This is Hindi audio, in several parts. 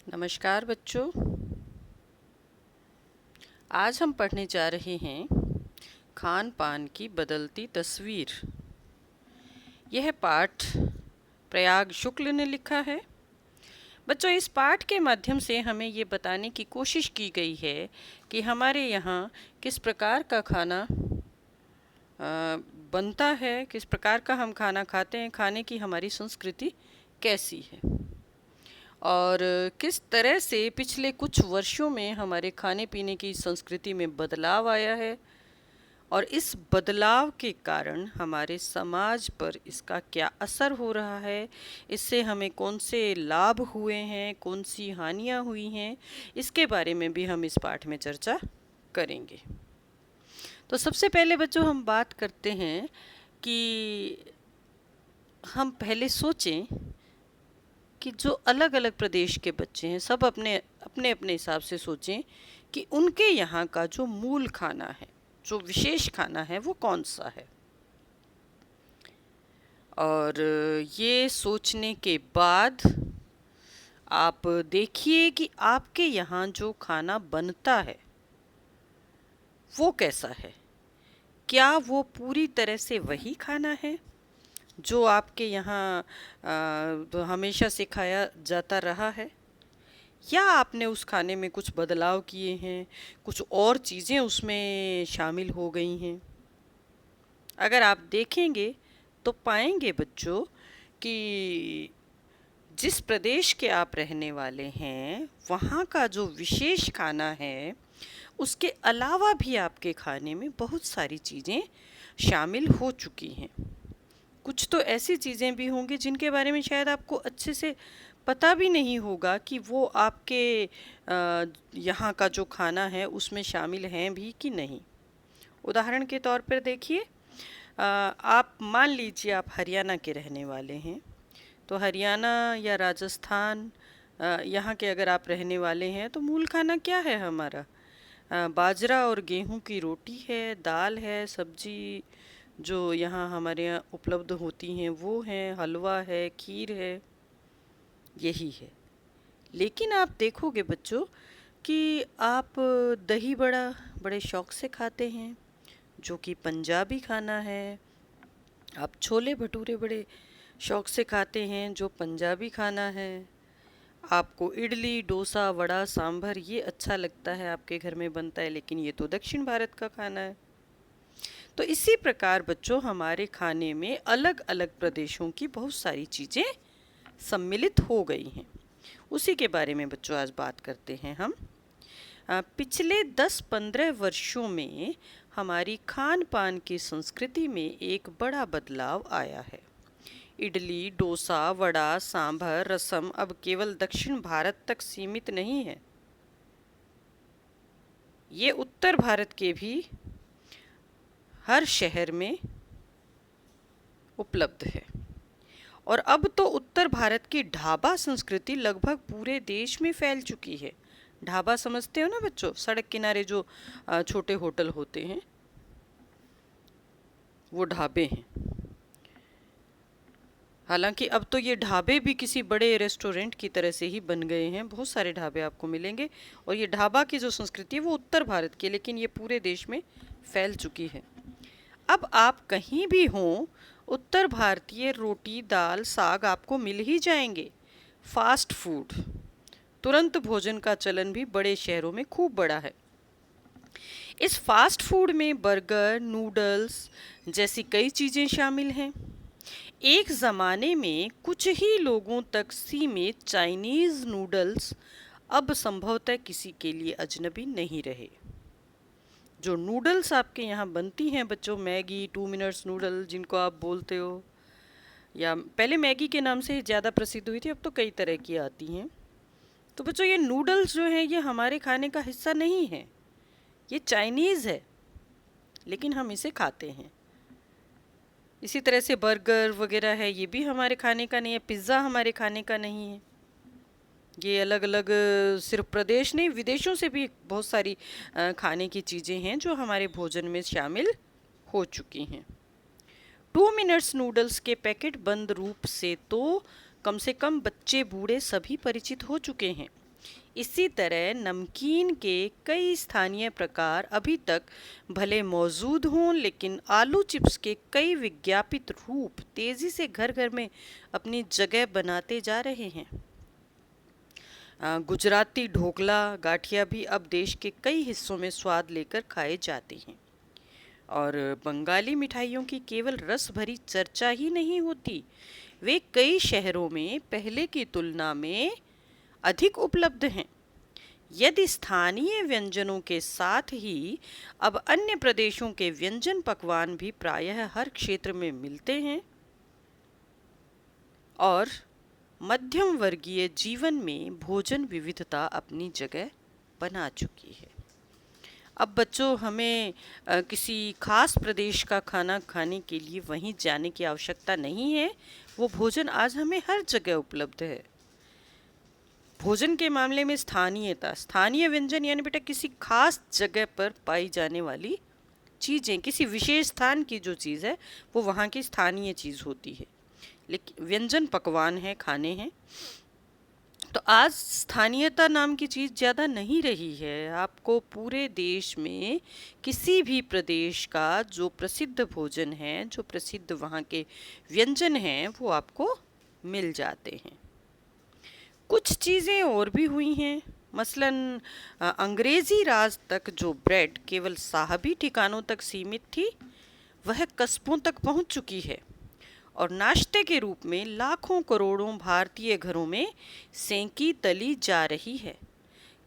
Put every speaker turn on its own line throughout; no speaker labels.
नमस्कार बच्चों। आज हम पढ़ने जा रहे हैं खान पान की बदलती तस्वीर। यह पाठ प्रयाग शुक्ल ने लिखा है। बच्चों, इस पाठ के माध्यम से हमें ये बताने की कोशिश की गई है कि हमारे यहाँ किस प्रकार का खाना बनता है, किस प्रकार का हम खाना खाते हैं, खाने की हमारी संस्कृति कैसी है और किस तरह से पिछले कुछ वर्षों में हमारे खाने पीने की संस्कृति में बदलाव आया है और इस बदलाव के कारण हमारे समाज पर इसका क्या असर हो रहा है, इससे हमें कौन से लाभ हुए हैं, कौन सी हानियां हुई हैं, इसके बारे में भी हम इस पाठ में चर्चा करेंगे। तो सबसे पहले बच्चों हम बात करते हैं कि हम पहले सोचें कि जो अलग अलग प्रदेश के बच्चे हैं सब अपने अपने अपने हिसाब से सोचें कि उनके यहाँ का जो मूल खाना है, जो विशेष खाना है, वो कौन सा है। और ये सोचने के बाद आप देखिए कि आपके यहाँ जो खाना बनता है वो कैसा है। क्या वो पूरी तरह से वही खाना है जो आपके यहाँ तो हमेशा से खाया जाता रहा है, या आपने उस खाने में कुछ बदलाव किए हैं, कुछ और चीज़ें उसमें शामिल हो गई हैं। अगर आप देखेंगे तो पाएंगे बच्चों कि जिस प्रदेश के आप रहने वाले हैं वहाँ का जो विशेष खाना है उसके अलावा भी आपके खाने में बहुत सारी चीज़ें शामिल हो चुकी हैं। कुछ तो ऐसी चीज़ें भी होंगी जिनके बारे में शायद आपको अच्छे से पता भी नहीं होगा कि वो आपके यहाँ का जो खाना है उसमें शामिल हैं भी कि नहीं। उदाहरण के तौर पर देखिए, आप मान लीजिए आप हरियाणा के रहने वाले हैं, तो हरियाणा या राजस्थान यहाँ के अगर आप रहने वाले हैं तो मूल खाना क्या है हमारा? बाजरा और गेहूं की रोटी है, दाल है, सब्जी जो यहाँ हमारे यहाँ उपलब्ध होती हैं वो हैं, हलवा है, खीर है, यही है। लेकिन आप देखोगे बच्चों कि आप दही बड़ा बड़े शौक से खाते हैं जो कि पंजाबी खाना है। आप छोले भटूरे बड़े शौक से खाते हैं जो पंजाबी खाना है। आपको इडली, डोसा, वड़ा, सांभर ये अच्छा लगता है, आपके घर में बनता है, लेकिन ये तो दक्षिण भारत का खाना है। तो इसी प्रकार बच्चों हमारे खाने में अलग अलग प्रदेशों की बहुत सारी चीज़ें सम्मिलित हो गई हैं। उसी के बारे में बच्चों आज बात करते हैं हम। पिछले 10-15 वर्षों में हमारी खान पान की संस्कृति में एक बड़ा बदलाव आया है। इडली, डोसा, वड़ा, सांभर, रसम अब केवल दक्षिण भारत तक सीमित नहीं है, ये उत्तर भारत के भी हर शहर में उपलब्ध है। और अब तो उत्तर भारत की ढाबा संस्कृति लगभग पूरे देश में फैल चुकी है। ढाबा समझते हो ना बच्चों, सड़क किनारे जो छोटे होटल होते हैं वो ढाबे हैं। हालांकि अब तो ये ढाबे भी किसी बड़े रेस्टोरेंट की तरह से ही बन गए हैं, बहुत सारे ढाबे आपको मिलेंगे। और ये ढाबा की जो संस्कृति है वो उत्तर भारत की, लेकिन ये पूरे देश में फैल चुकी है। अब आप कहीं भी हों, उत्तर भारतीय रोटी, दाल, साग आपको मिल ही जाएंगे। फास्ट फूड, तुरंत भोजन का चलन भी बड़े शहरों में खूब बड़ा है। इस फास्ट फूड में बर्गर, नूडल्स जैसी कई चीज़ें शामिल हैं। एक ज़माने में कुछ ही लोगों तक सीमित चाइनीज़ नूडल्स अब संभवतः किसी के लिए अजनबी नहीं रहे। जो नूडल्स आपके यहाँ बनती हैं बच्चों, मैगी, 2 मिनट्स नूडल जिनको आप बोलते हो, या पहले मैगी के नाम से ज़्यादा प्रसिद्ध हुई थी, अब तो कई तरह की आती हैं। तो बच्चों ये नूडल्स जो हैं ये हमारे खाने का हिस्सा नहीं है, ये चाइनीज़ है, लेकिन हम इसे खाते हैं। इसी तरह से बर्गर वगैरह है, ये भी हमारे खाने का नहीं है। पिज़्ज़ा हमारे खाने का नहीं है। ये अलग अलग सिर्फ प्रदेश नहीं, विदेशों से भी बहुत सारी खाने की चीज़ें हैं जो हमारे भोजन में शामिल हो चुकी हैं। 2 मिनट्स नूडल्स के पैकेट बंद रूप से तो कम से कम बच्चे बूढ़े सभी परिचित हो चुके हैं। इसी तरह नमकीन के कई स्थानीय प्रकार अभी तक भले मौजूद हों, लेकिन आलू चिप्स के कई विज्ञापित रूप तेजी से घर घर में अपनी जगह बनाते जा रहे हैं। गुजराती ढोकला गाठिया भी अब देश के कई हिस्सों में स्वाद लेकर खाए जाते हैं। और बंगाली मिठाइयों की केवल रस भरी चर्चा ही नहीं होती, वे कई शहरों में पहले की तुलना में अधिक उपलब्ध हैं। यदि स्थानीय व्यंजनों के साथ ही अब अन्य प्रदेशों के व्यंजन पकवान भी प्रायः हर क्षेत्र में मिलते हैं और मध्यम वर्गीय जीवन में भोजन विविधता अपनी जगह बना चुकी है। अब बच्चों, हमें किसी खास प्रदेश का खाना खाने के लिए वहीं जाने की आवश्यकता नहीं है। वो भोजन आज हमें हर जगह उपलब्ध है। भोजन के मामले में स्थानीयता, स्थानीय व्यंजन यानी बेटा किसी खास जगह पर पाई जाने वाली चीज़ें, किसी विशेष स्थान की जो चीज़ है वो वहाँ की स्थानीय चीज़ होती है। लेकिन व्यंजन पकवान है, खाने हैं। तो आज स्थानीयता नाम की चीज़ ज़्यादा नहीं रही है। आपको पूरे देश में किसी भी प्रदेश का जो प्रसिद्ध भोजन है, जो प्रसिद्ध वहाँ के व्यंजन हैं, वो आपको मिल जाते हैं। कुछ चीज़ें और भी हुई हैं। मसलन अंग्रेज़ी राज तक जो ब्रेड केवल साहबी ठिकानों तक सीमित थी, वह कस्बों तक पहुँच चुकी है और नाश्ते के रूप में लाखों करोड़ों भारतीय घरों में सेंकी तली जा रही है।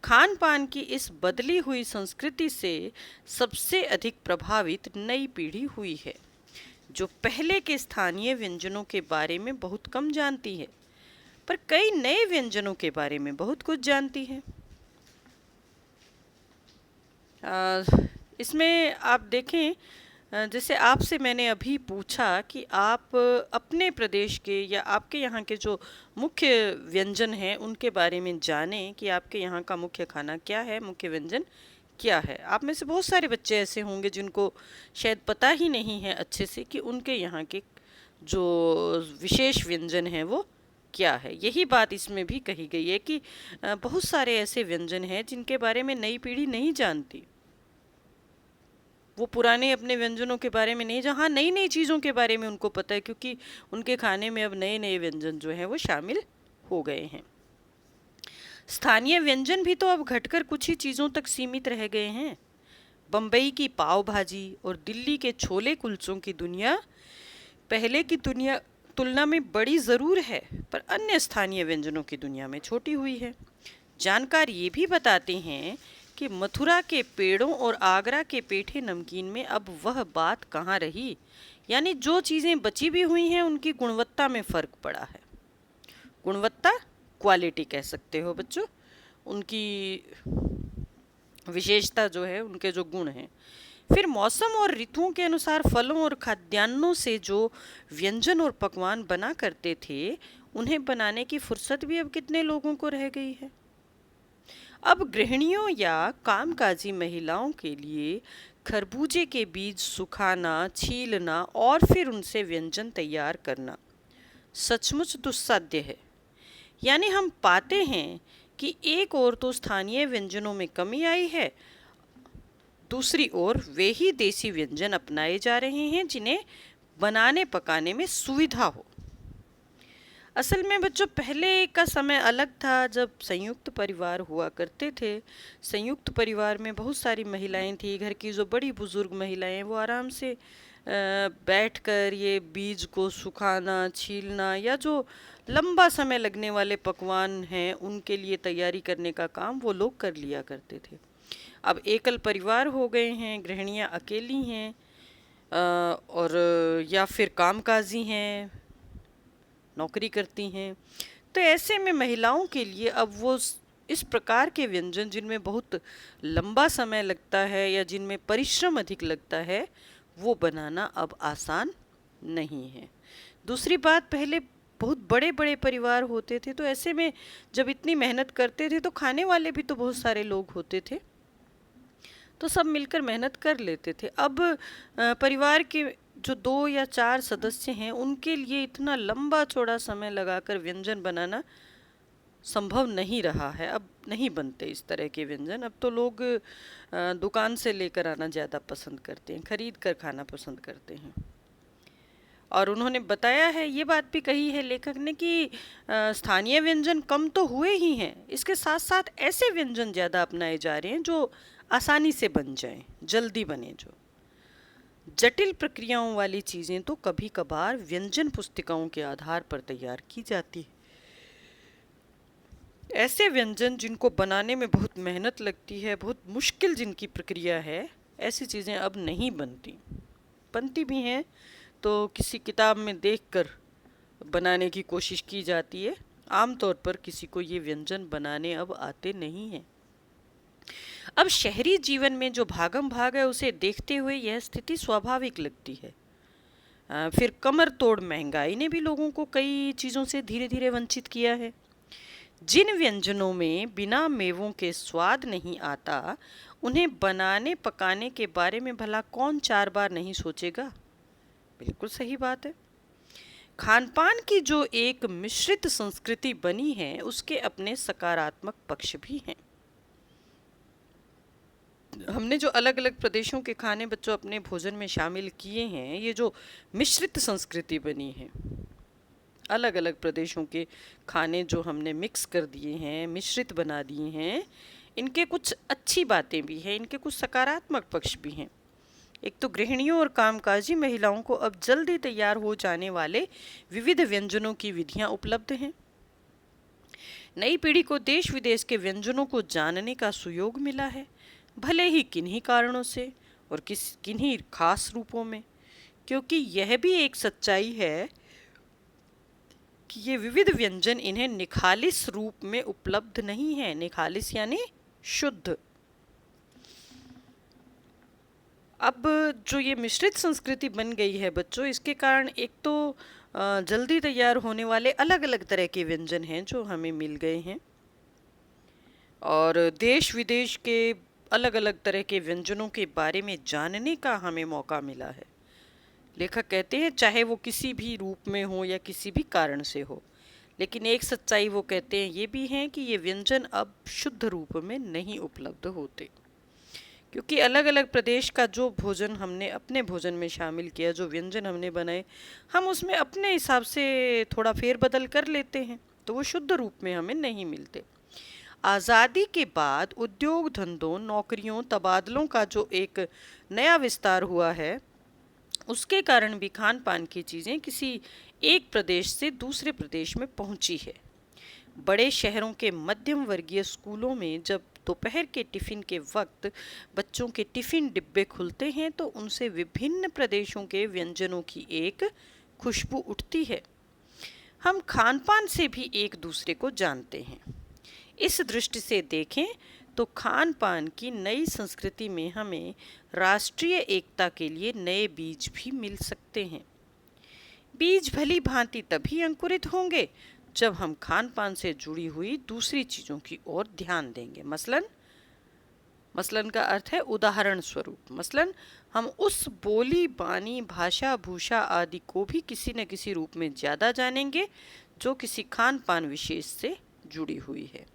खान पान की इस बदली हुई संस्कृति से सबसे अधिक प्रभावित नई पीढ़ी हुई है, जो पहले के स्थानीय व्यंजनों के बारे में बहुत कम जानती है, पर कई नए व्यंजनों के बारे में बहुत कुछ जानती है। इसमें आप देखें, जैसे आपसे मैंने अभी पूछा कि आप अपने प्रदेश के या आपके यहाँ के जो मुख्य व्यंजन हैं उनके बारे में जानें कि आपके यहाँ का मुख्य खाना क्या है, मुख्य व्यंजन क्या है। आप में से बहुत सारे बच्चे ऐसे होंगे जिनको शायद पता ही नहीं है अच्छे से कि उनके यहाँ के जो विशेष व्यंजन हैं वो क्या है। यही बात इसमें भी कही गई है कि बहुत सारे ऐसे व्यंजन हैं जिनके बारे में नई पीढ़ी नहीं जानती। वो पुराने अपने व्यंजनों के बारे में नहीं, जहाँ नई नई चीज़ों के बारे में उनको पता है, क्योंकि उनके खाने में अब नए नए व्यंजन जो हैं वो शामिल हो गए हैं। स्थानीय व्यंजन भी तो अब घटकर कुछ ही चीज़ों तक सीमित रह गए हैं। बम्बई की पाव भाजी और दिल्ली के छोले कुलचों की दुनिया पहले की दुनिया तुलना में बड़ी ज़रूर है, पर अन्य स्थानीय व्यंजनों की दुनिया में छोटी हुई है। जानकार ये भी बताते हैं कि मथुरा के पेड़ों और आगरा के पेठे नमकीन में अब वह बात कहाँ रही, यानी जो चीज़ें बची भी हुई हैं उनकी गुणवत्ता में फ़र्क पड़ा है। गुणवत्ता, क्वालिटी कह सकते हो बच्चों, उनकी विशेषता जो है, उनके जो गुण हैं। फिर मौसम और ऋतुओं के अनुसार फलों और खाद्यान्नों से जो व्यंजन और पकवान बना करते थे, उन्हें बनाने की फुर्सत भी अब कितने लोगों को रह गई है। अब गृहिणियों या कामकाजी महिलाओं के लिए खरबूजे के बीज सुखाना, छीलना और फिर उनसे व्यंजन तैयार करना सचमुच दुस्साध्य है। यानी हम पाते हैं कि एक ओर तो स्थानीय व्यंजनों में कमी आई है, दूसरी ओर वे ही देसी व्यंजन अपनाए जा रहे हैं जिन्हें बनाने पकाने में सुविधा हो। असल में बच्चों, पहले का समय अलग था जब संयुक्त परिवार हुआ करते थे। संयुक्त परिवार में बहुत सारी महिलाएं थी। घर की जो बड़ी बुजुर्ग महिलाएं, वो आराम से बैठकर ये बीज को सुखाना, छीलना या जो लंबा समय लगने वाले पकवान हैं उनके लिए तैयारी करने का काम वो लोग कर लिया करते थे। अब एकल परिवार हो गए हैं, गृहिणियाँ अकेली हैं और या फिर कामकाजी हैं, नौकरी करती हैं। तो ऐसे में महिलाओं के लिए अब वो इस प्रकार के व्यंजन जिनमें बहुत लंबा समय लगता है या जिनमें परिश्रम अधिक लगता है, वो बनाना अब आसान नहीं है। दूसरी बात, पहले बहुत बड़े बड़े परिवार होते थे, तो ऐसे में जब इतनी मेहनत करते थे तो खाने वाले भी तो बहुत सारे लोग होते थे, तो सब मिलकर मेहनत कर लेते थे। अब परिवार के जो 2 या 4 सदस्य हैं उनके लिए इतना लंबा चौड़ा समय लगाकर व्यंजन बनाना संभव नहीं रहा है, अब नहीं बनते इस तरह के व्यंजन। अब तो लोग दुकान से लेकर आना ज़्यादा पसंद करते हैं, खरीद कर खाना पसंद करते हैं। और उन्होंने बताया है, ये बात भी कही है लेखक ने कि स्थानीय व्यंजन कम तो हुए ही हैं, इसके साथ साथ ऐसे व्यंजन ज़्यादा अपनाए जा रहे हैं जो आसानी से बन जाएं, जल्दी बने। जो जटिल प्रक्रियाओं वाली चीज़ें तो कभी कभार व्यंजन पुस्तिकाओं के आधार पर तैयार की जाती है। ऐसे व्यंजन जिनको बनाने में बहुत मेहनत लगती है, बहुत मुश्किल जिनकी प्रक्रिया है, ऐसी चीज़ें अब नहीं बनती। बनती भी हैं तो किसी किताब में देखकर बनाने की कोशिश की जाती है। आमतौर पर किसी को ये व्यंजन बनाने अब आते नहीं हैं। अब शहरी जीवन में जो भागम भाग है उसे देखते हुए यह स्थिति स्वाभाविक लगती है। फिर कमर तोड़ महंगाई ने भी लोगों को कई चीज़ों से धीरे धीरे वंचित किया है। जिन व्यंजनों में बिना मेवों के स्वाद नहीं आता, उन्हें बनाने पकाने के बारे में भला कौन 4 बार नहीं सोचेगा। बिल्कुल सही बात है। खान पान की जो एक मिश्रित संस्कृति बनी है, उसके अपने सकारात्मक पक्ष भी हैं। हमने जो अलग अलग प्रदेशों के खाने बच्चों अपने भोजन में शामिल किए हैं, ये जो मिश्रित संस्कृति बनी है, अलग अलग प्रदेशों के खाने जो हमने मिक्स कर दिए हैं, मिश्रित बना दिए हैं, इनके कुछ अच्छी बातें भी हैं, इनके कुछ सकारात्मक पक्ष भी हैं। एक तो गृहिणियों और कामकाजी महिलाओं को अब जल्दी तैयार हो जाने वाले विविध व्यंजनों की विधियां उपलब्ध हैं। नई पीढ़ी को देश विदेश के व्यंजनों को जानने का सुयोग मिला है, भले ही किन्हीं कारणों से और किन्हीं खास रूपों में। क्योंकि यह भी एक सच्चाई है कि ये विविध व्यंजन इन्हें निखालिस रूप में उपलब्ध नहीं है। निखालिस यानी शुद्ध। अब जो ये मिश्रित संस्कृति बन गई है बच्चों, इसके कारण एक तो जल्दी तैयार होने वाले अलग अलग तरह के व्यंजन हैं जो हमें मिल गए हैं, और देश विदेश के अलग अलग तरह के व्यंजनों के बारे में जानने का हमें मौका मिला है। लेखक कहते हैं चाहे वो किसी भी रूप में हो या किसी भी कारण से हो, लेकिन एक सच्चाई वो कहते हैं ये भी है कि ये व्यंजन अब शुद्ध रूप में नहीं उपलब्ध होते। क्योंकि अलग अलग प्रदेश का जो भोजन हमने अपने भोजन में शामिल किया, जो व्यंजन हमने बनाए, हम उसमें अपने हिसाब से थोड़ा फेरबदल कर लेते हैं, तो वो शुद्ध रूप में हमें नहीं मिलते। आज़ादी के बाद उद्योग धंधों, नौकरियों, तबादलों का जो एक नया विस्तार हुआ है, उसके कारण भी खान पान की चीज़ें किसी एक प्रदेश से दूसरे प्रदेश में पहुंची है। बड़े शहरों के मध्यम वर्गीय स्कूलों में जब दोपहर के टिफ़िन के वक्त बच्चों के टिफ़िन डिब्बे खुलते हैं तो उनसे विभिन्न प्रदेशों के व्यंजनों की एक खुशबू उठती है। हम खान पान से भी एक दूसरे को जानते हैं। इस दृष्टि से देखें तो खान पान की नई संस्कृति में हमें राष्ट्रीय एकता के लिए नए बीज भी मिल सकते हैं। बीज भली भांति तभी अंकुरित होंगे जब हम खान पान से जुड़ी हुई दूसरी चीज़ों की ओर ध्यान देंगे। मसलन का अर्थ है उदाहरण स्वरूप। मसलन हम उस बोली बानी, भाषा, भूषा आदि को भी किसी न किसी रूप में ज़्यादा जानेंगे जो किसी खान पान विशेष से जुड़ी हुई है।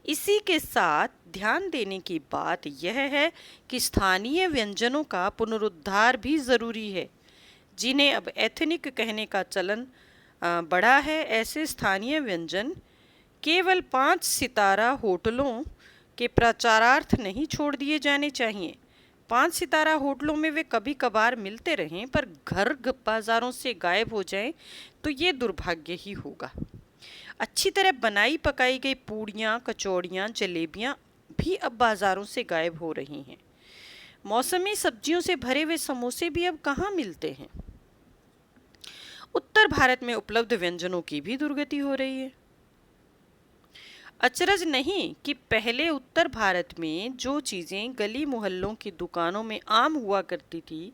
इसी के साथ ध्यान देने की बात यह है कि स्थानीय व्यंजनों का पुनरुद्धार भी ज़रूरी है। जिन्हें अब एथनिक कहने का चलन बढ़ा है, ऐसे स्थानीय व्यंजन केवल 5 सितारा होटलों के प्रचारार्थ नहीं छोड़ दिए जाने चाहिए। 5 सितारा होटलों में वे कभी कभार मिलते रहें, पर घर बाज़ारों से गायब हो जाएं तो ये दुर्भाग्य ही होगा। अच्छी तरह बनाई पकाई गई पूड़ियाँ, कचौड़ियाँ, जलेबियाँ भी अब बाज़ारों से गायब हो रही हैं। मौसमी सब्जियों से भरे हुए समोसे भी अब कहाँ मिलते हैं। उत्तर भारत में उपलब्ध व्यंजनों की भी दुर्गति हो रही है। अचरज नहीं कि पहले उत्तर भारत में जो चीज़ें गली मोहल्लों की दुकानों में आम हुआ करती थी,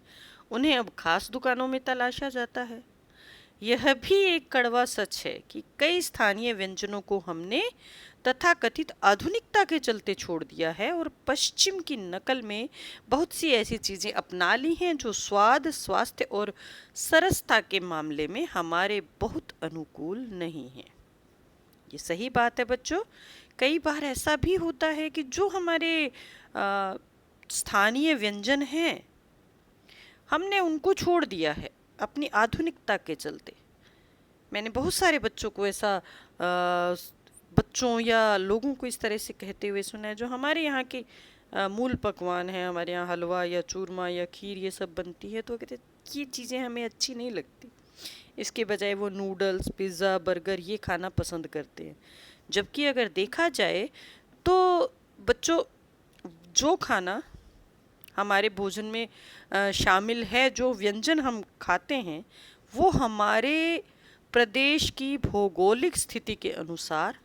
उन्हें अब खास दुकानों में तलाशा जाता है। यह भी एक कड़वा सच है कि कई स्थानीय व्यंजनों को हमने तथाकथित आधुनिकता के चलते छोड़ दिया है और पश्चिम की नकल में बहुत सी ऐसी चीज़ें अपना ली हैं जो स्वाद, स्वास्थ्य और सरसता के मामले में हमारे बहुत अनुकूल नहीं हैं। ये सही बात है बच्चों। कई बार ऐसा भी होता है कि जो हमारे स्थानीय व्यंजन हैं, हमने उनको छोड़ दिया है अपनी आधुनिकता के चलते। मैंने बहुत सारे बच्चों को ऐसा बच्चों या लोगों को इस तरह से कहते हुए सुना है, जो हमारे यहाँ के मूल पकवान हैं, हमारे यहाँ हलवा या चूरमा या खीर ये सब बनती है, तो कहते ये चीज़ें हमें अच्छी नहीं लगती। इसके बजाय वो नूडल्स, पिज़्ज़ा, बर्गर ये खाना पसंद करते हैं। जबकि अगर देखा जाए तो बच्चों, जो खाना हमारे भोजन में शामिल है, जो व्यंजन हम खाते हैं, वो हमारे प्रदेश की भौगोलिक स्थिति के अनुसार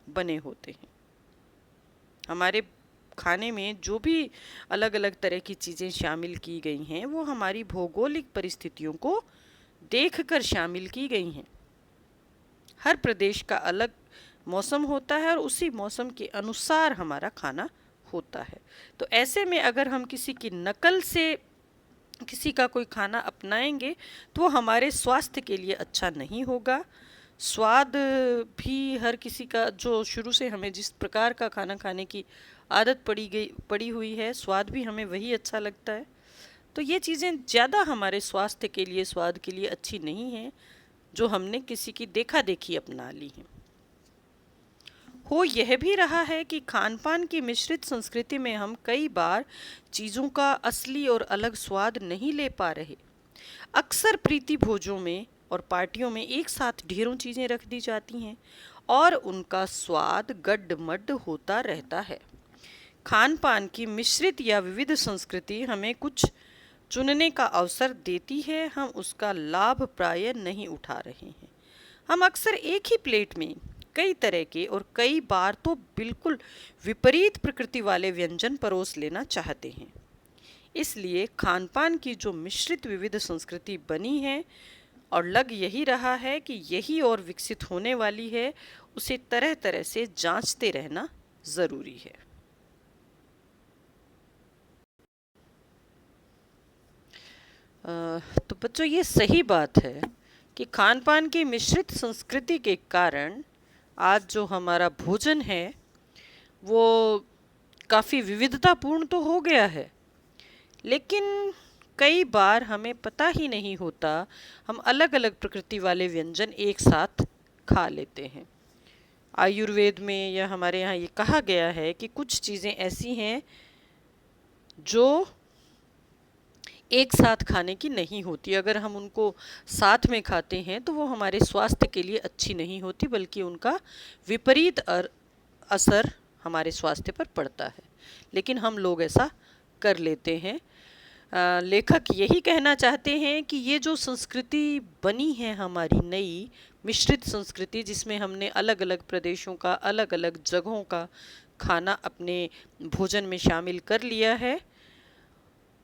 बने होते हैं। हमारे खाने में जो भी अलग अलग तरह की चीज़ें शामिल की गई हैं, वो हमारी भौगोलिक परिस्थितियों को देखकर शामिल की गई हैं। हर प्रदेश का अलग मौसम होता है और उसी मौसम के अनुसार हमारा खाना होता है। तो ऐसे में अगर हम किसी की नकल से किसी का कोई खाना अपनाएंगे तो वो हमारे स्वास्थ्य के लिए अच्छा नहीं होगा। स्वाद भी हर किसी का, जो शुरू से हमें जिस प्रकार का खाना खाने की आदत पड़ी हुई है, स्वाद भी हमें वही अच्छा लगता है। तो ये चीज़ें ज़्यादा हमारे स्वास्थ्य के लिए, स्वाद के लिए अच्छी नहीं हैं, जो हमने किसी की देखा देखी अपना ली है। हो यह भी रहा है कि खान पान की मिश्रित संस्कृति में हम कई बार चीज़ों का असली और अलग स्वाद नहीं ले पा रहे। अक्सर प्रीति भोजों में और पार्टियों में एक साथ ढेरों चीज़ें रख दी जाती हैं और उनका स्वाद गड्ढ-मड्ढ होता रहता है। खान पान की मिश्रित या विविध संस्कृति हमें कुछ चुनने का अवसर देती है, हम उसका लाभ प्राय नहीं उठा रहे हैं। हम अक्सर एक ही प्लेट में कई तरह के और कई बार तो बिल्कुल विपरीत प्रकृति वाले व्यंजन परोस लेना चाहते हैं। इसलिए खान पान की जो मिश्रित विविध संस्कृति बनी है और लग यही रहा है कि यही और विकसित होने वाली है, उसे तरह तरह से जांचते रहना ज़रूरी है। तो बच्चों, ये सही बात है कि खान पान की मिश्रित संस्कृति के कारण आज जो हमारा भोजन है वो काफ़ी विविधतापूर्ण तो हो गया है, लेकिन कई बार हमें पता ही नहीं होता, हम अलग अलग प्रकृति वाले व्यंजन एक साथ खा लेते हैं। आयुर्वेद में या हमारे यहाँ ये कहा गया है कि कुछ चीज़ें ऐसी हैं जो एक साथ खाने की नहीं होती। अगर हम उनको साथ में खाते हैं तो वो हमारे स्वास्थ्य के लिए अच्छी नहीं होती, बल्कि उनका विपरीत असर हमारे स्वास्थ्य पर पड़ता है। लेकिन हम लोग ऐसा कर लेते हैं। लेखक यही कहना चाहते हैं कि ये जो संस्कृति बनी है हमारी नई मिश्रित संस्कृति, जिसमें हमने अलग अलग प्रदेशों का, अलग अलग जगहों का खाना अपने भोजन में शामिल कर लिया है,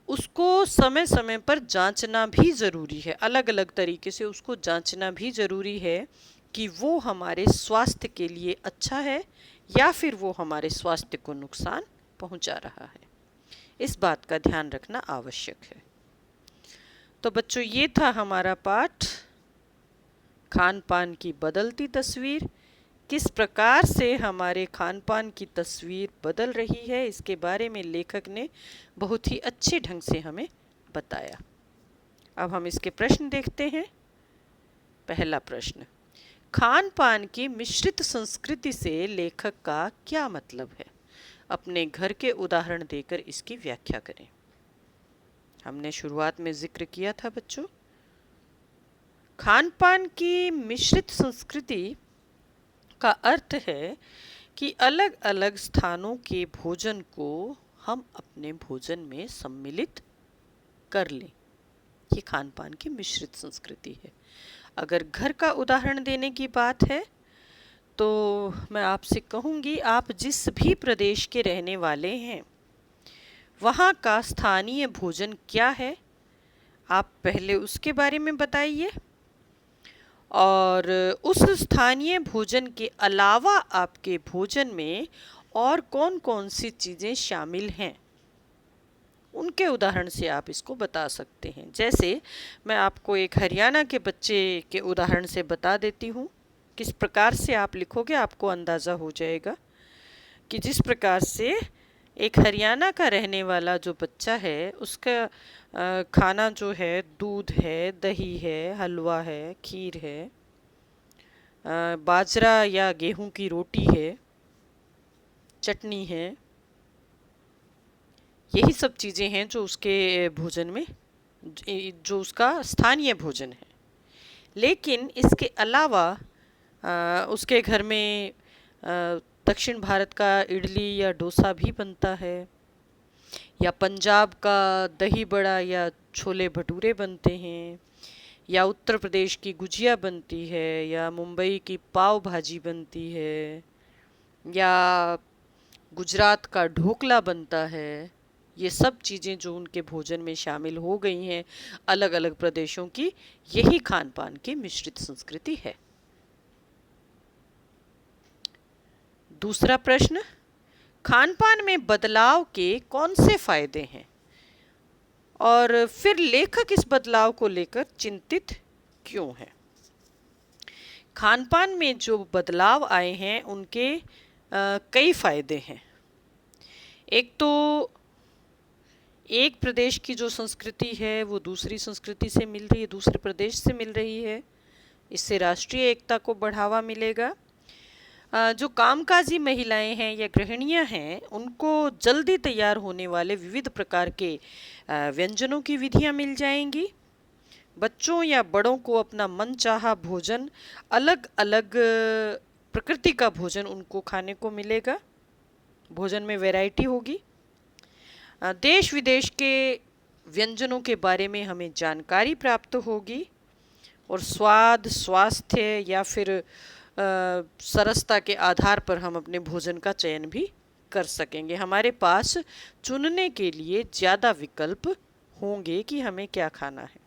उसको समय समय पर जांचना भी ज़रूरी है। अलग अलग तरीके से उसको जांचना भी ज़रूरी है कि वो हमारे स्वास्थ्य के लिए अच्छा है या फिर वो हमारे स्वास्थ्य को नुकसान पहुंचा रहा है। इस बात का ध्यान रखना आवश्यक है। तो बच्चों, ये था हमारा पाठ खान पान की बदलती तस्वीर। किस प्रकार से हमारे खान पान की तस्वीर बदल रही है, इसके बारे में लेखक ने बहुत ही अच्छे ढंग से हमें बताया। अब हम इसके प्रश्न देखते हैं। पहला प्रश्न, खान पान की मिश्रित संस्कृति से लेखक का क्या मतलब है? अपने घर के उदाहरण देकर इसकी व्याख्या करें। हमने शुरुआत में जिक्र किया था बच्चों, खान पान की मिश्रित संस्कृति का अर्थ है कि अलग अलग स्थानों के भोजन को हम अपने भोजन में सम्मिलित कर लें। ये खान पान की मिश्रित संस्कृति है। अगर घर का उदाहरण देने की बात है तो मैं आपसे कहूँगी, आप जिस भी प्रदेश के रहने वाले हैं वहाँ का स्थानीय भोजन क्या है, आप पहले उसके बारे में बताइए, और उस स्थानीय भोजन के अलावा आपके भोजन में और कौन कौन सी चीज़ें शामिल हैं, उनके उदाहरण से आप इसको बता सकते हैं। जैसे मैं आपको एक हरियाणा के बच्चे के उदाहरण से बता देती हूँ। किस प्रकार से आप लिखोगे आपको अंदाज़ा हो जाएगा कि जिस प्रकार से एक हरियाणा का रहने वाला जो बच्चा है उसका खाना जो है दूध है, दही है, हलवा है, खीर है, बाजरा या गेहूं की रोटी है, चटनी है, यही सब चीज़ें हैं जो उसके भोजन में, जो उसका स्थानीय भोजन है। लेकिन इसके अलावा उसके घर में दक्षिण भारत का इडली या डोसा भी बनता है, या पंजाब का दही बड़ा या छोले भटूरे बनते हैं, या उत्तर प्रदेश की गुजिया बनती है, या मुंबई की पाव भाजी बनती है, या गुजरात का ढोकला बनता है। ये सब चीज़ें जो उनके भोजन में शामिल हो गई हैं अलग अलग प्रदेशों की, यही खान पान की मिश्रित संस्कृति है। दूसरा प्रश्न, खान पान में बदलाव के कौन से फायदे हैं और फिर लेखक इस बदलाव को लेकर चिंतित क्यों है? खान पान में जो बदलाव आए हैं उनके कई फायदे हैं। एक तो एक प्रदेश की जो संस्कृति है वो दूसरी संस्कृति से मिल रही है, दूसरे प्रदेश से मिल रही है, इससे राष्ट्रीय एकता को बढ़ावा मिलेगा। जो कामकाजी महिलाएं हैं या गृहिणियां हैं उनको जल्दी तैयार होने वाले विविध प्रकार के व्यंजनों की विधियां मिल जाएंगी। बच्चों या बड़ों को अपना मनचाहा भोजन, अलग अलग प्रकृति का भोजन उनको खाने को मिलेगा, भोजन में वैरायटी होगी। देश विदेश के व्यंजनों के बारे में हमें जानकारी प्राप्त होगी और स्वाद, स्वास्थ्य या फिर सरसता के आधार पर हम अपने भोजन का चयन भी कर सकेंगे। हमारे पास चुनने के लिए ज़्यादा विकल्प होंगे कि हमें क्या खाना है।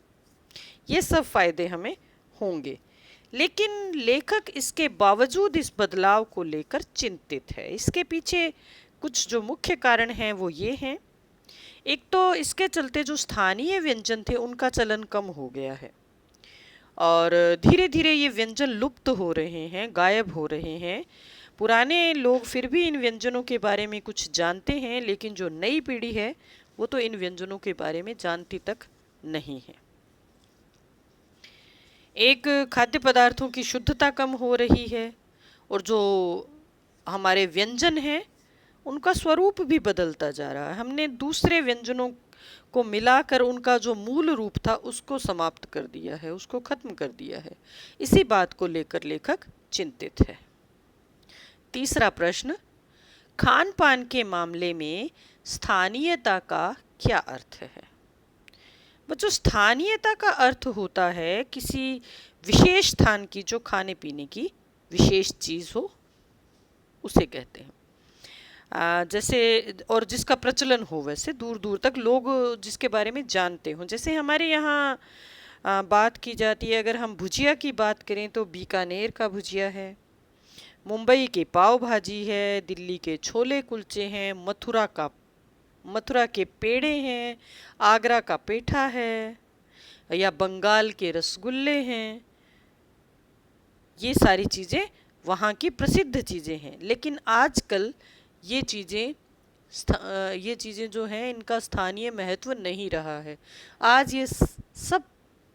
ये सब फायदे हमें होंगे, लेकिन लेखक इसके बावजूद इस बदलाव को लेकर चिंतित है। इसके पीछे कुछ जो मुख्य कारण हैं वो ये हैं। एक तो इसके चलते जो स्थानीय व्यंजन थे उनका चलन कम हो गया है और धीरे धीरे ये व्यंजन लुप्त हो रहे हैं, गायब हो रहे हैं। पुराने लोग फिर भी इन व्यंजनों के बारे में कुछ जानते हैं, लेकिन जो नई पीढ़ी है वो तो इन व्यंजनों के बारे में जानती तक नहीं है। एक, खाद्य पदार्थों की शुद्धता कम हो रही है और जो हमारे व्यंजन हैं उनका स्वरूप भी बदलता जा रहा है। हमने दूसरे व्यंजनों को मिलाकर उनका जो मूल रूप था उसको समाप्त कर दिया है, उसको खत्म कर दिया है। इसी बात को लेकर लेखक चिंतित है। तीसरा प्रश्न, खान पान के मामले में स्थानीयता का क्या अर्थ है? बच्चों, स्थानीयता का अर्थ होता है किसी विशेष स्थान की जो खाने पीने की विशेष चीज़ हो, उसे कहते हैं। जैसे, और जिसका प्रचलन हो, वैसे दूर दूर तक लोग जिसके बारे में जानते हों। जैसे हमारे यहाँ बात की जाती है, अगर हम भुजिया की बात करें तो बीकानेर का भुजिया है, मुंबई के पाव भाजी है, दिल्ली के छोले कुलचे हैं, मथुरा के पेड़े हैं, आगरा का पेठा है, या बंगाल के रसगुल्ले हैं। ये सारी चीज़ें वहाँ की प्रसिद्ध चीज़ें हैं। लेकिन आजकल ये चीज़ें जो हैं इनका स्थानीय महत्व नहीं रहा है। आज ये सब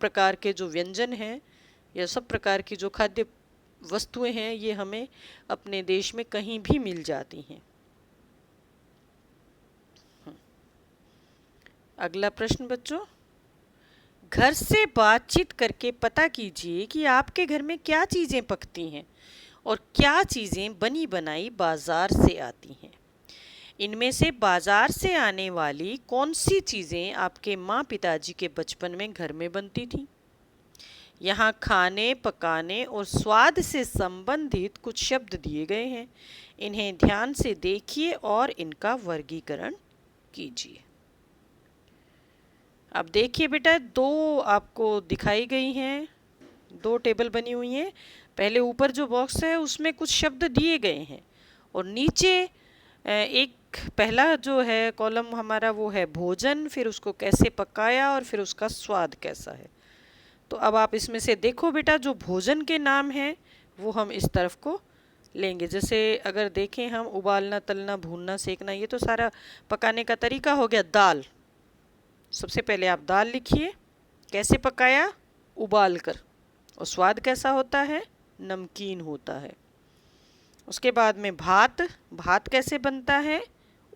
प्रकार के जो व्यंजन हैं या सब प्रकार की जो खाद्य वस्तुएं हैं ये हमें अपने देश में कहीं भी मिल जाती हैं। अगला प्रश्न बच्चों, घर से बातचीत करके पता कीजिए कि आपके घर में क्या चीज़ें पकती हैं और क्या चीज़ें बनी बनाई बाज़ार से आती हैं। इनमें से बाज़ार से आने वाली कौन सी चीज़ें आपके माँ पिताजी के बचपन में घर में बनती थीं? यहाँ खाने, पकाने और स्वाद से संबंधित कुछ शब्द दिए गए हैं। इन्हें ध्यान से देखिए और इनका वर्गीकरण कीजिए। अब देखिए बेटा, दो आपको दिखाई गई हैं, दो टेबल बनी हुई हैं। पहले ऊपर जो बॉक्स है उसमें कुछ शब्द दिए गए हैं और नीचे एक पहला जो है कॉलम हमारा वो है भोजन, फिर उसको कैसे पकाया और फिर उसका स्वाद कैसा है। तो अब आप इसमें से देखो बेटा, जो भोजन के नाम हैं वो हम इस तरफ को लेंगे। जैसे अगर देखें हम, उबालना, तलना, भूनना, सेकना, ये तो सारा पकाने का तरीका हो गया। दाल, सबसे पहले आप दाल लिखिए, कैसे पकाया, उबाल कर, और स्वाद कैसा होता है, नमकीन होता है। उसके बाद में भात, भात कैसे बनता है,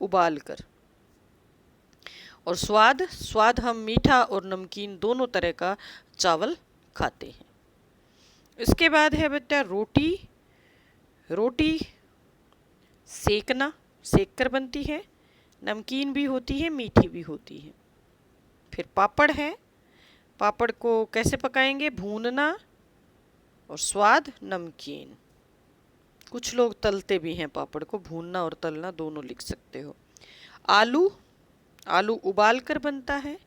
उबाल कर, और स्वाद, स्वाद हम मीठा और नमकीन दोनों तरह का चावल खाते हैं। इसके बाद है बेटा रोटी, रोटी सेकना, सेक कर बनती है, नमकीन भी होती है, मीठी भी होती है। फिर पापड़ है, पापड़ को कैसे पकाएंगे, भूनना, और स्वाद नमकीन। कुछ लोग तलते भी हैं पापड़ को, भूनना और तलना दोनों लिख सकते हो। आलू, आलू उबाल कर बनता है,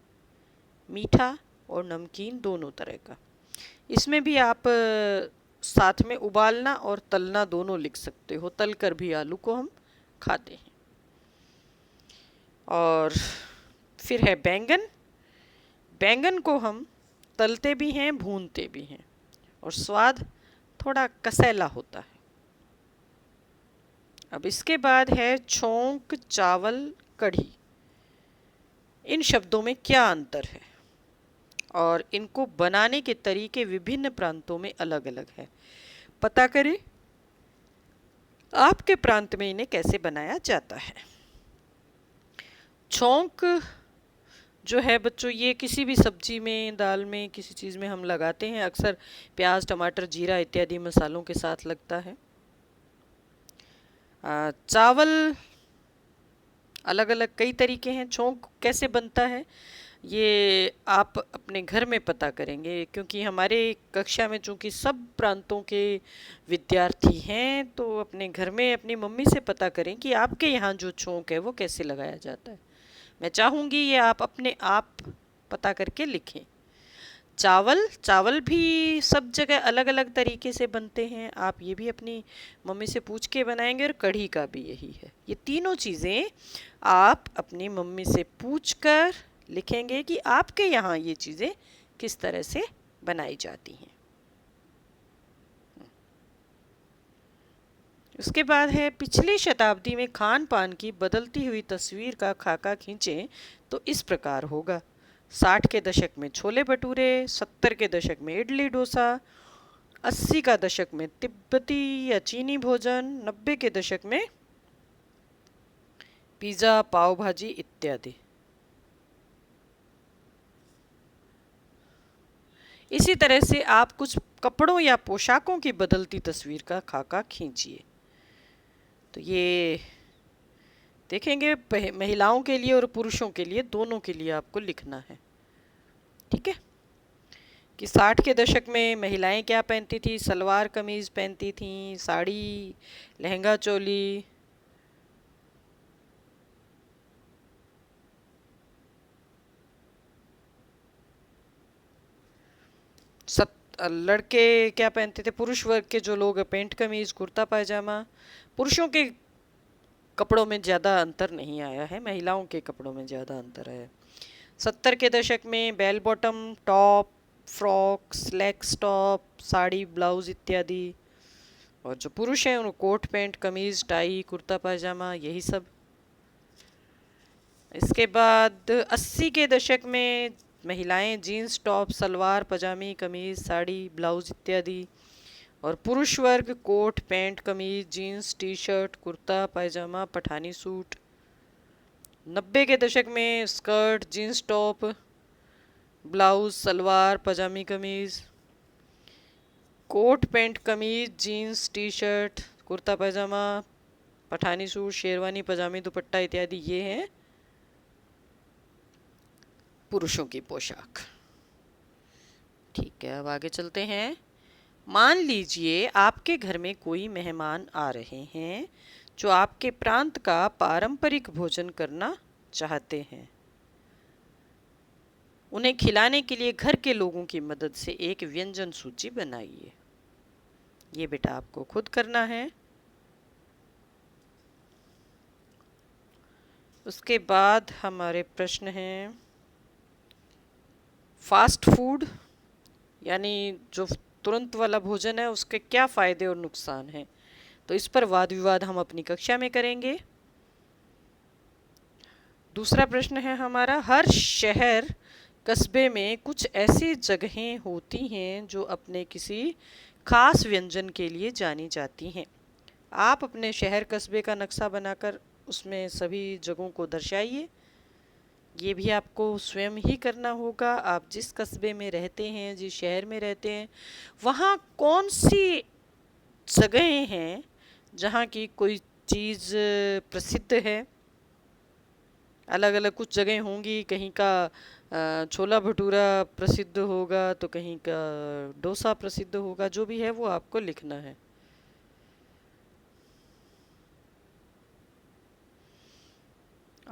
मीठा और नमकीन दोनों तरह का। इसमें भी आप साथ में उबालना और तलना दोनों लिख सकते हो, तल कर भी आलू को हम खाते हैं। और फिर है बैंगन, बैंगन को हम तलते भी हैं, भूनते भी हैं, और स्वाद थोड़ा कसैला होता है। अब इसके बाद है छोंक, चावल, कढ़ी। इन शब्दों में क्या अंतर है और इनको बनाने के तरीके विभिन्न प्रांतों में अलग अलग है, पता करें आपके प्रांत में इन्हें कैसे बनाया जाता है। छोंक जो है बच्चों, ये किसी भी सब्जी में, दाल में, किसी चीज़ में हम लगाते हैं, अक्सर प्याज, टमाटर, जीरा इत्यादि मसालों के साथ लगता है। चावल अलग अलग कई तरीके हैं। छोंक कैसे बनता है ये आप अपने घर में पता करेंगे, क्योंकि हमारे कक्षा में चूँकि सब प्रांतों के विद्यार्थी हैं, तो अपने घर में अपनी मम्मी से पता करें कि आपके यहाँ जो छोंक है वो कैसे लगाया जाता है। मैं चाहूँगी ये आप अपने आप पता करके लिखें। चावल, चावल भी सब जगह अलग अलग तरीके से बनते हैं, आप ये भी अपनी मम्मी से पूछ के बनाएंगे, और कढ़ी का भी यही है। ये तीनों चीज़ें आप अपनी मम्मी से पूछकर लिखेंगे कि आपके यहाँ ये चीज़ें किस तरह से बनाई जाती हैं। उसके बाद है पिछली शताब्दी में खान पान की बदलती हुई तस्वीर का खाका खींचें तो इस प्रकार होगा। 60 के दशक में छोले भटूरे, 70 के दशक में इडली डोसा, 80 का दशक में तिब्बती या चीनी भोजन, 90 के दशक में पिज़्ज़ा, पाव भाजी इत्यादि। इसी तरह से आप कुछ कपड़ों या पोशाकों की बदलती तस्वीर का खाका खींचिए। तो ये देखेंगे महिलाओं के लिए और पुरुषों के लिए, दोनों के लिए आपको लिखना है, ठीक है। कि 60 के दशक में महिलाएं क्या पहनती थी, सलवार कमीज पहनती थी, साड़ी, लहंगा चोली। लड़के क्या पहनते थे, पुरुष वर्ग के जो लोग, पेंट कमीज, कुर्ता पायजामा। पुरुषों के कपड़ों में ज़्यादा अंतर नहीं आया है, महिलाओं के कपड़ों में ज़्यादा अंतर है। 70 के दशक में bell bottom, top, frock, slacks top, sari, blouse इत्यादि। और जो पुरुष हैं उनको कोट पैंट, कमीज, टाई, कुर्ता पायजामा, यही सब। इसके बाद 80 के दशक में महिलाएं जीन्स टॉप, सलवार, पजामी, कमीज, साड़ी, ब्लाउज इत्यादि। और पुरुष वर्ग coat pant, kameez, jeans, T shirt, kurta pyjama, Pathani suit. 90 के दशक में skirt, jeans top, blouse, salwar, पजामी kameez, coat pant, kameez, jeans, T shirt, kurta pyjama, Pathani suit, sherwani, पजामी, दुपट्टा इत्यादि, ये हैं पुरुषों की पोशाक। ठीक है, अब आगे चलते हैं। मान लीजिए आपके घर में कोई मेहमान आ रहे हैं जो आपके प्रांत का पारंपरिक भोजन करना चाहते हैं। उन्हें खिलाने के लिए घर के लोगों की मदद से एक व्यंजन सूची बनाइए। ये बेटा आपको खुद करना है। उसके बाद हमारे प्रश्न हैं फास्ट फूड, यानी जो तुरंत वाला भोजन है उसके क्या फायदे और नुकसान हैं। तो इस पर वाद विवाद हम अपनी कक्षा में करेंगे। दूसरा प्रश्न है हमारा, हर शहर कस्बे में कुछ ऐसी जगहें होती हैं जो अपने किसी खास व्यंजन के लिए जानी जाती हैं। आप अपने शहर कस्बे का नक्शा बनाकर उसमें सभी जगहों को दर्शाइए। ये भी आपको स्वयं ही करना होगा। आप जिस कस्बे में रहते हैं, जिस शहर में रहते हैं, वहाँ कौन सी जगहें हैं जहाँ की कोई चीज़ प्रसिद्ध है। अलग अलग कुछ जगह होंगी, कहीं का छोला भटूरा प्रसिद्ध होगा तो कहीं का डोसा प्रसिद्ध होगा। जो भी है वो आपको लिखना है।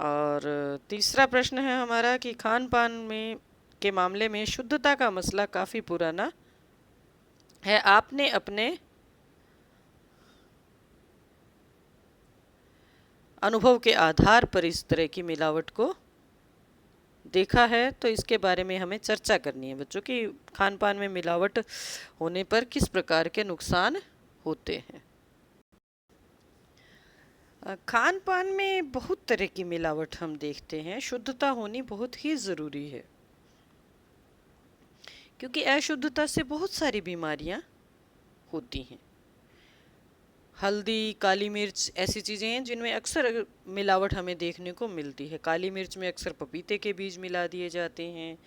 और तीसरा प्रश्न है हमारा कि खान पान में के मामले में शुद्धता का मसला काफ़ी पुराना है। आपने अपने अनुभव के आधार पर इस तरह की मिलावट को देखा है, तो इसके बारे में हमें चर्चा करनी है बच्चों कि खान पान में मिलावट होने पर किस प्रकार के नुकसान होते हैं। खान पान में बहुत तरह की मिलावट हम देखते हैं। शुद्धता होनी बहुत ही ज़रूरी है, क्योंकि अशुद्धता से बहुत सारी बीमारियां होती हैं। हल्दी, काली मिर्च ऐसी चीज़ें हैं जिनमें अक्सर मिलावट हमें देखने को मिलती है। काली मिर्च में अक्सर पपीते के बीज मिला दिए जाते हैं,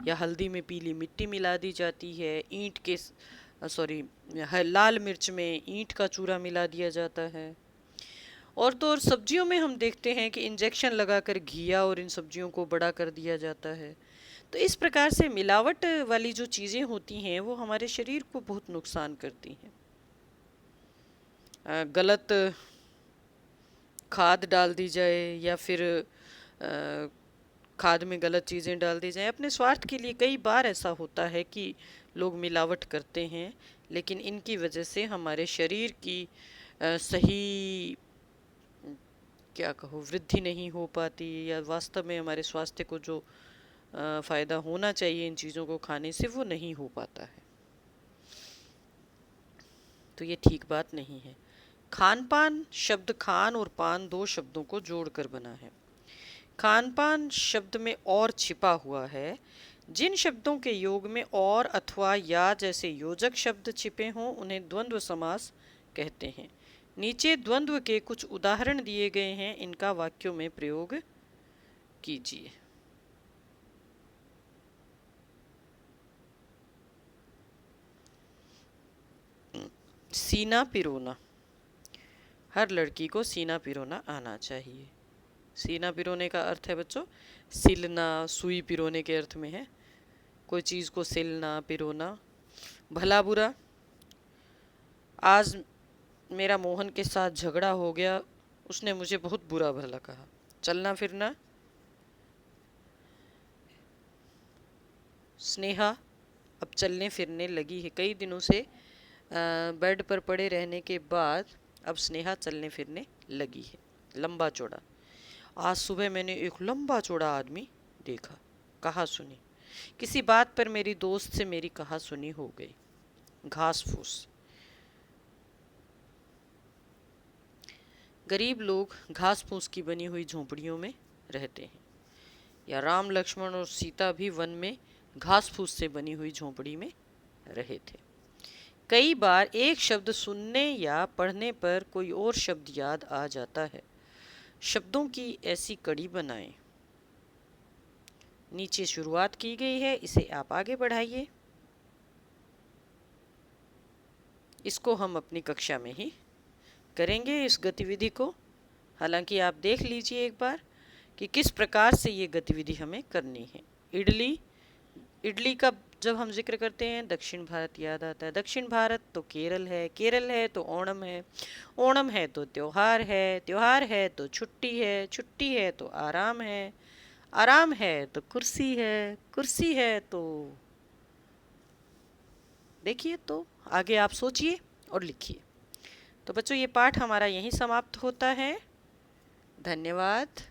या हल्दी में पीली मिट्टी मिला दी जाती है। ईंट के सॉरी लाल मिर्च में ईंट का चूरा मिला दिया जाता है। और तो और सब्जियों में हम देखते हैं कि इंजेक्शन लगाकर घिया और इन सब्जियों को बड़ा कर दिया जाता है। तो इस प्रकार से मिलावट वाली जो चीज़ें होती हैं वो हमारे शरीर को बहुत नुकसान करती हैं। गलत खाद डाल दी जाए, या फिर खाद में गलत चीज़ें डाल दी जाएं अपने स्वार्थ के लिए। कई बार ऐसा होता है कि लोग मिलावट करते हैं, लेकिन इनकी वजह से हमारे शरीर की सही क्या कहो वृद्धि नहीं हो पाती, या वास्तव में हमारे स्वास्थ्य को जो फ़ायदा होना चाहिए इन चीज़ों को खाने से वो नहीं हो पाता है। तो ये ठीक बात नहीं है। खान पान शब्द खान और पान दो शब्दों को जोड़कर बना है। खान पान शब्द में और छिपा हुआ है। जिन शब्दों के योग में और अथवा या जैसे योजक शब्द छिपे हों उन्हें द्वंद्व समास कहते हैं। नीचे द्वंद्व के कुछ उदाहरण दिए गए हैं, इनका वाक्यों में प्रयोग कीजिए। सीना पिरोना। हर लड़की को सीना पिरोना आना चाहिए। सीना पिरोने का अर्थ है बच्चों सिलना, सुई पिरोने के अर्थ में है। कोई चीज़ को सिलना, पिरोना। भला बुरा। आज मेरा मोहन के साथ झगड़ा हो गया, उसने मुझे बहुत बुरा भला कहा। चलना फिरना। स्नेहा अब चलने फिरने लगी है। कई दिनों से बेड पर पड़े रहने के बाद अब स्नेहा चलने फिरने लगी है। लंबा चौड़ा। आज सुबह मैंने एक लंबा चौड़ा आदमी देखा। कहा सुनी। किसी बात पर मेरी दोस्त से मेरी कहा सुनी हो गई। घास फूस। गरीब लोग घास फूस की बनी हुई झोंपड़ियों में रहते हैं। या राम लक्ष्मण और सीता भी वन में घास फूस से बनी हुई झोंपड़ी में रहे थे। कई बार एक शब्द सुनने या पढ़ने पर कोई और शब्द याद आ जाता है। शब्दों की ऐसी कड़ी बनाएं। नीचे शुरुआत की गई है, इसे आप आगे बढ़ाइए। इसको हम अपनी कक्षा में ही करेंगे इस गतिविधि को। हालांकि आप देख लीजिए एक बार कि किस प्रकार से ये गतिविधि हमें करनी है। इडली। इडली का जब हम जिक्र करते हैं दक्षिण भारत याद आता है। दक्षिण भारत तो केरल है, केरल है तो ओणम है, ओणम है तो त्योहार है, त्योहार है तो छुट्टी है, छुट्टी है तो आराम है, आराम है तो कुर्सी है, कुर्सी है तो देखिए। तो आगे आप सोचिए और लिखिए। तो बच्चों ये पाठ हमारा यहीं समाप्त होता है। धन्यवाद।